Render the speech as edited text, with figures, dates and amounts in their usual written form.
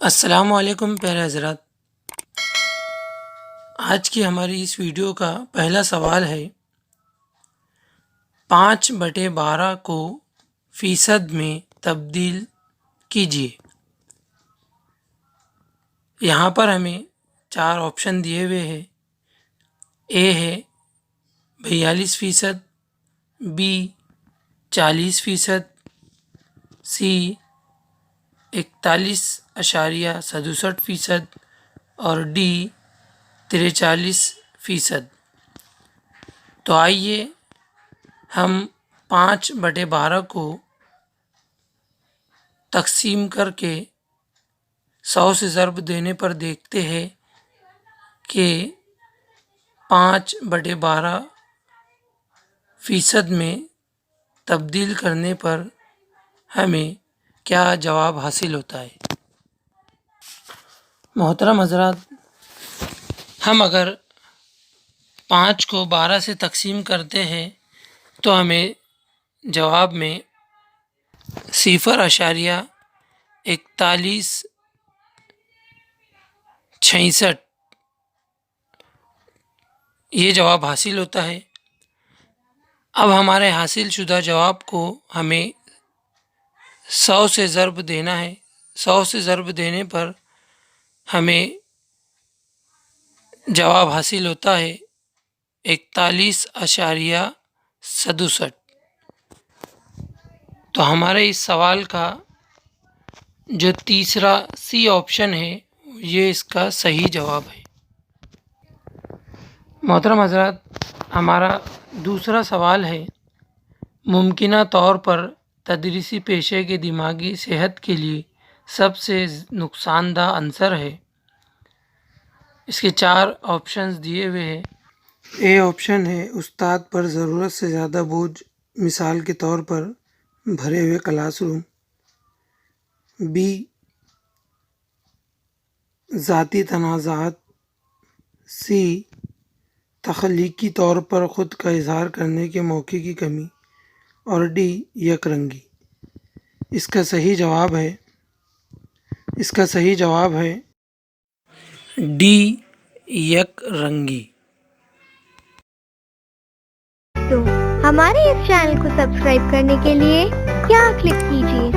السلام علیکم پیارے حضرات، آج کی ہماری اس ویڈیو کا پہلا سوال ہے 5/12 کو فیصد میں تبدیل کیجیے۔ یہاں پر ہمیں 4 آپشن دیے ہوئے ہیں۔ اے ہے 42%، بی 40%، سی 41.67% اور ڈی 43%۔ تو آئیے ہم 5/12 کو تقسیم کر کے 100 سے ضرب دینے پر دیکھتے ہیں کہ 5/12% میں تبدیل کرنے پر ہمیں کیا جواب حاصل ہوتا ہے۔ محترم حضرات، ہم اگر 5 کو 12 سے تقسیم کرتے ہیں تو ہمیں جواب میں 0.4166 یہ جواب حاصل ہوتا ہے۔ اب ہمارے حاصل شدہ جواب کو ہمیں 100 سے ضرب دینا ہے۔ 100 سے ضرب دینے پر ہمیں جواب حاصل ہوتا ہے 41.67۔ تو ہمارے اس سوال کا جو تیسرا سی آپشن ہے یہ اس کا صحیح جواب ہے۔ محترم حضرات، ہمارا دوسرا سوال ہے ممکنہ طور پر تدریسی پیشے کے دماغی صحت کے لیے سب سے نقصان دہ عنصر ہے۔ اس کے 4 آپشنز دیے ہوئے ہیں۔ اے آپشن ہے استاد پر ضرورت سے زیادہ بوجھ، مثال کے طور پر بھرے ہوئے کلاس روم۔ بی ذاتی تنازعات۔ سی تخلیقی طور پر خود کا اظہار کرنے کے موقع کی کمی اور ڈی یک رنگی۔ اس کا صحیح جواب ہے ڈی یک رنگی۔ تو ہمارے اس چینل کو سبسکرائب کرنے کے لیے کیا کلک کیجیے؟